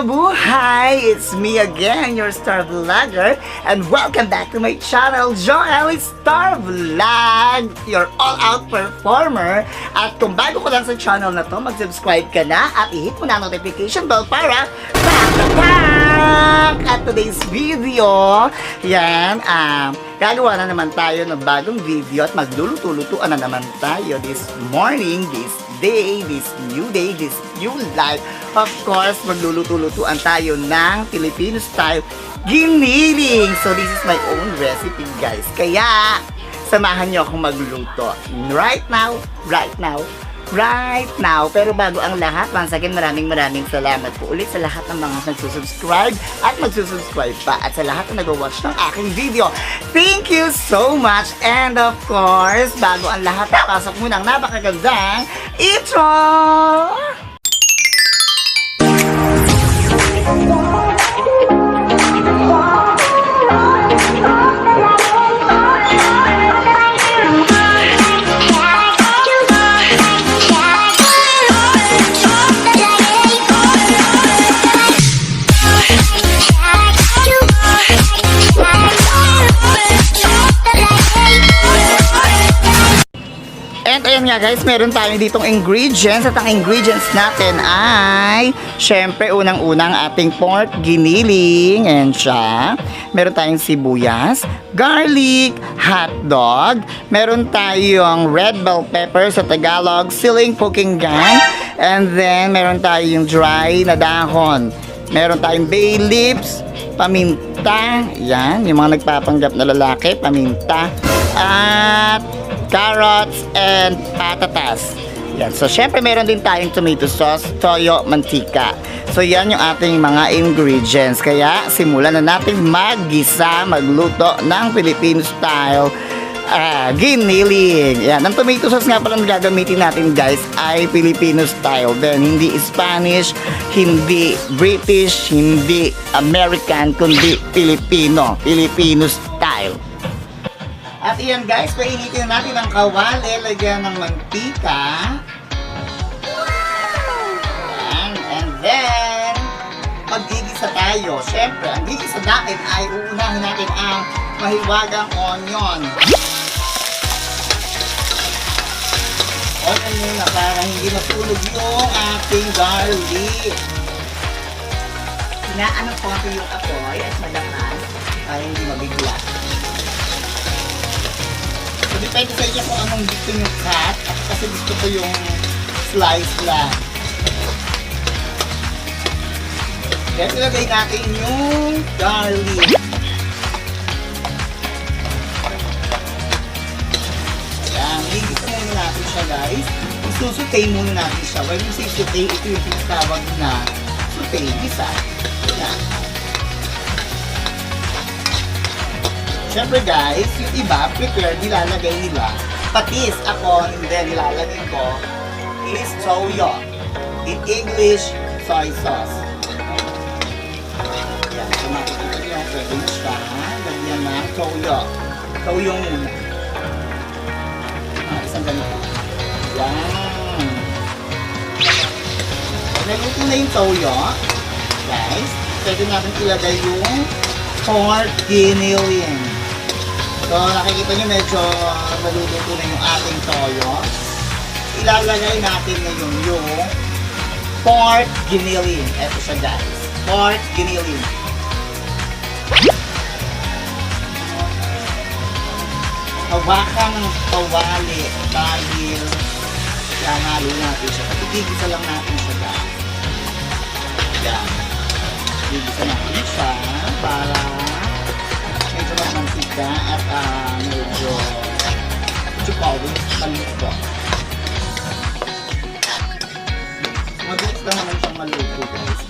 mabuhay! It's me again, your star vlogger, and welcome back to my channel, Joel Star Vlog, your all-out performer. At kung bago ko lang sa channel na to, mag-subscribe ka na at i-hit mo na ang notification bell para at today's video, gagawa na naman tayo ng bagong video at magluluto-lutuan na naman tayo this morning, this day, this new life. Of course, magluluto-lutuan tayo ng Filipino style giniling. So this is my own recipe, guys. Kaya samahan niyo akong magluto right now. Pero bago ang lahat, once again, maraming salamat po ulit sa lahat ng mga nagsusubscribe at magsusubscribe pa at sa lahat na nag-watch ng aking video. Thank you so much! And of course, bago ang lahat, pasok muna ang napakagandang intro! And ayan nga guys, meron tayo ditong ingredients at ang ingredients natin ay syempre unang-unang ating pork giniling. Ayan siya. Meron tayong sibuyas, garlic, hotdog, meron tayong red bell pepper sa Tagalog, siling pokinggan, and then meron tayong dry na dahon. Meron tayong bay leaves, paminta, yan, yung mga nagpapanggap na lalaki, paminta, at carrots and patatas. Yan. So, syempre meron din tayong tomato sauce, toyo, mantika. So, yan yung ating mga ingredients. Kaya, simulan na natin maggisa, magluto ng Filipino style giniling. Yan. Ang tomato sauce nga pala na gagamitin natin, guys, ay Filipino style. Then, hindi Spanish, hindi British, hindi American, kundi Filipino style. At iyan guys, painitin natin ang kawali, lagyan ng mantika. Ayan, and then, mag-gigisa tayo. Siyempre, ang gigisa natin ay uunahin natin ang mahiwagang onion. Onion muna para hindi matulog yung ating garlic. Inaano ko yung apoy at malakas para hindi mabigla. Depende sa inyo kung anong gusto nyo cut. Ako kasi gusto ko yung slice lang. Then ilagay natin yung garlic. Ayan, higit muna natin siya, guys. Isusutay muna natin siya. When you say sutay, ito yung tinatawag na sutay. Gisa. Ayan. Siyempre guys, yung iba, prepared, nilalagay nila patis. Ako, hindi, nilalagay ko is toyo. In English, soy sauce. Yan, so makikita nyo, pwede na siya. Lagyan ng toyo. Toyo muna. Isang ganito. Yan. Naluto na yung toyo. Guys, pwede natin ilagay yung pork giniling. So, nakikita nyo medyo maluluto na yung ating toyo. Ilalagay natin ngayon yung pork giniling. Ito siya guys. Pork giniling. Hawakan ng kawali dahil halo natin siya. Itigisa lang natin siya guys. Yan. Itigisa natin siya para medyo mamantika at medyo maluto. Mabilis lang naman siyang maluto guys.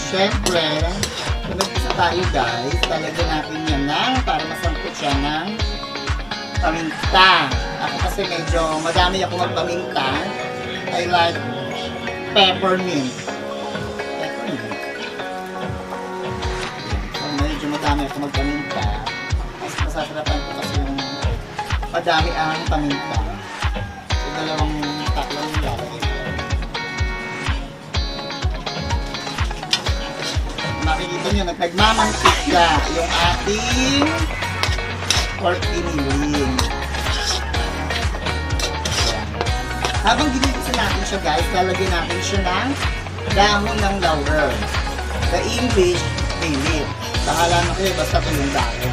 Siyempre, nag-isa tayo guys, talagyan natin yan para masangkot siya ng paminta. Ako kasi medyo madami ako magpaminta. I like peppermint. Madami ako magpaminta. Mas masasarapan ko kasi yung madami ang paminta. So, dalawang tatlong lalagay ko. makikita nyo, nagmamantika yung ating pork giniling. Habang ginigisa natin siya guys, lalagyan natin siya ng dahon ng laurel. Sa English, bay leaf. Bahala na kayo, basta ito yung dahon.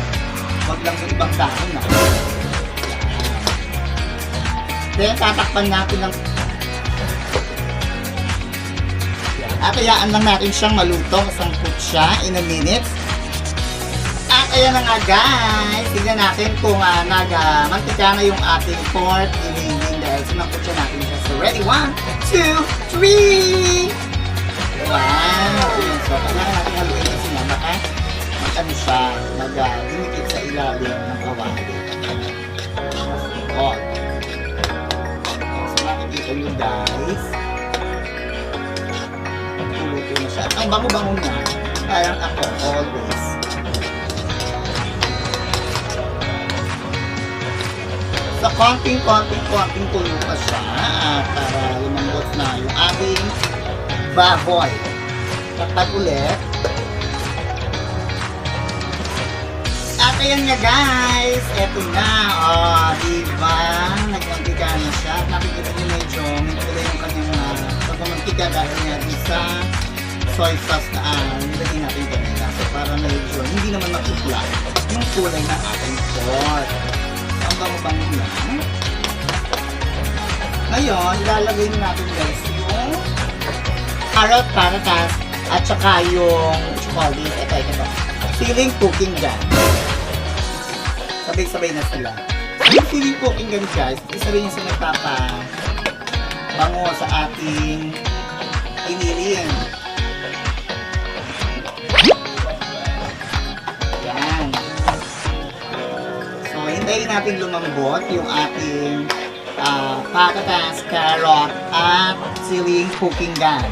Huwag lang yung ibang dahon na. Then, tatakpan natin ng... At hayaan lang natin siyang maluto, kasangkot siya in a minute. At ayan na nga guys, tignan natin kung nag-mantika na yung ating pork giniling dahil sinangkot siya natin siya. So ready, 1, 2, 3! Wow! So kailangan natin haluin kasi nga baka ano siya, mag-dumikit sa ilalim ng kawali. Oh. So makikita nyo guys, luto na siya. Ang bango-bango niya, parang ako always. So, konting tulo pa siya para lumambot na yung ating baboy. Takpan ulit. At ayan nga guys, eto na. O, diba? Nagmantika na siya. At nakikita niyo medyo may kulay yung kanyang pagmamantika dahil nga sa soy sauce na nilagay natin kanina. So, para medyo hindi naman matupla yung kulay ng ating pork. Ang bango-bango na. Ngayon, ilalagay natin guys yung carrot, patatas, at saka yung chocolate. Ito. Siling cooking gun. Sabay-sabay na sila. Yung siling cooking gun guys, isa rin yung nagpapabango sa ating giniling. Hintayin natin lumambot yung ating patatas, carrot, at siling cooking gun.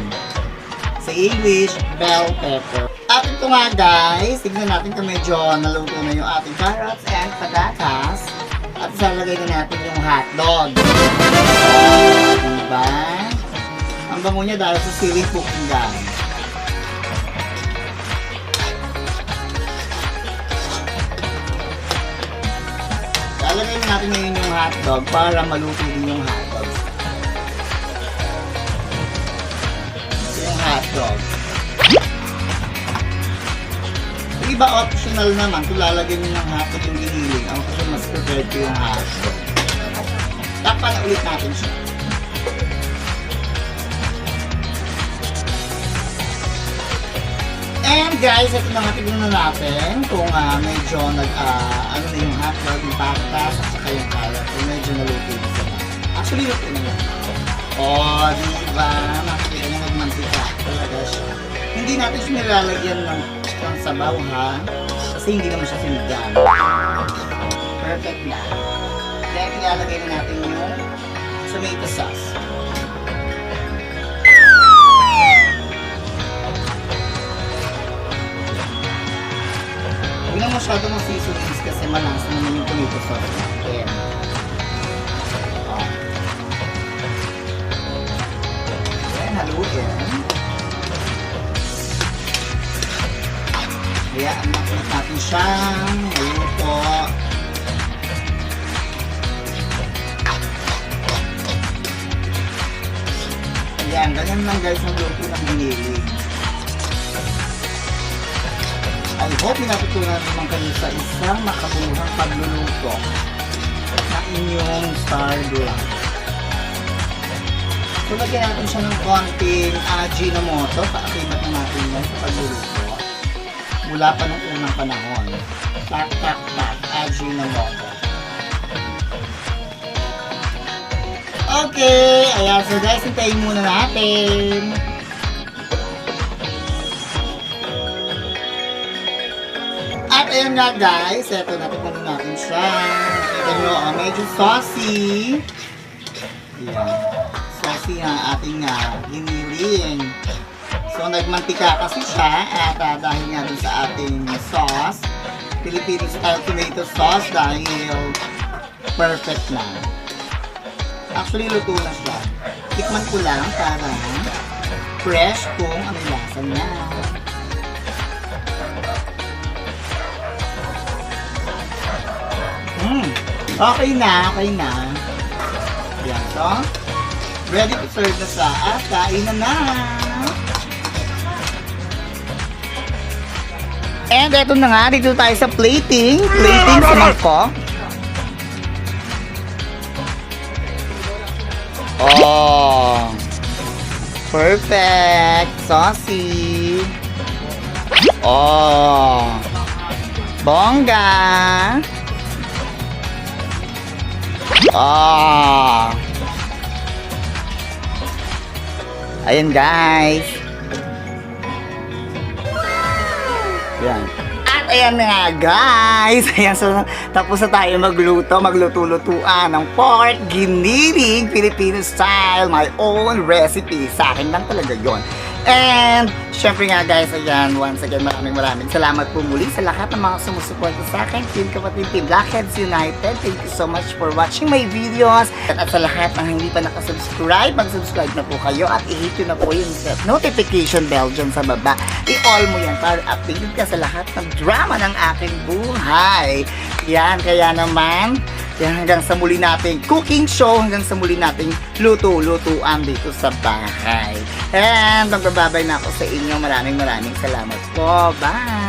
Sa English, bell pepper. At ito nga guys, tignan natin kung medyo naluto na yung ating carrots and patatas. At isalagay na natin yung hotdog. Diba? Ang bango niya dahil sa siling cooking gun. Lalagay natin ngayon yung hotdog para maluto din yung hotdog. Ito yung hotdog. Yung iba optional naman, kung lalagyan nyo ng hotdog yung giniling, ang kasi mas prepared ko yung hotdog. Takpan na ulit natin siya. And guys, ito na nga, tignan na natin kung medyo ano na yung hotdog, yung patatas, at saka yung carrot. So medyo naluto na sila. Actually, luto na yun. O, diba? Makikita niya nagmantika talaga siya. Hindi natin siya nilalagyan ng sabaw ha. Kasi hindi naman siya sinigang. Perfect na. Then, ilalagay na natin yung tomato sauce. Huwag na masyado ng seasonings kasi malasa naman yung tomato sauce natin. Then, haluin. Hayaan natin siyang maluto. Ayan, ganyan lang guys ang luto ng giniling. I hope natutunan naman kayo sa isang makabuluhang pagluluto na inyong star vlog. So, lagyan natin siya ng konting Ajinomoto. Paakimat na natin yan sa pagluluto. Mula pa nung unang panahon. Tak, Ajinomoto. Okay, ayan. So guys, hintayin muna natin. At ayan nga guys, eto natin natin siya. Ito nyo, medyo saucy. Ayan. Saucy ang ating giniling. So nagmantika kasi siya at dahil nga dun sa ating sauce, Filipino style tomato sauce dahil perfect na. Actually, luto na siya. Tikman ko lang para fresh kung ano yung lasa niya. Okay na, okay na. Yan, so. Ready to serve na sa at kain na. And eto na nga, dito tayo sa plating. Plating sa mangkok. Oh. Perfect. Saucy. Oh. Bongga. Oh. Ayan guys. Yan. At ayan na nga guys. Ayan, so tapos na tayo magluto-lutuan ng pork giniling Filipino style, my own recipe. Sa akin lang talaga yon. And syempre nga guys, ayan, once again maraming salamat po muli sa lahat ng mga sumusuporta sa akin, Team Kapatid, Team Blackheads United. Thank you so much for watching my videos. At sa lahat ng hindi pa nakasubscribe, mag-subscribe na po kayo at i-hit nyo na po yung notification bell dyan sa baba. I-all mo yan para updated ka sa lahat ng drama ng aking buhay. Yan, kaya naman, yan, hanggang sa muli nating cooking show, hanggang sa muli nating luto-lutuan dito sa bahay. And magbababay na ako sa inyo. Maraming salamat po. Bye!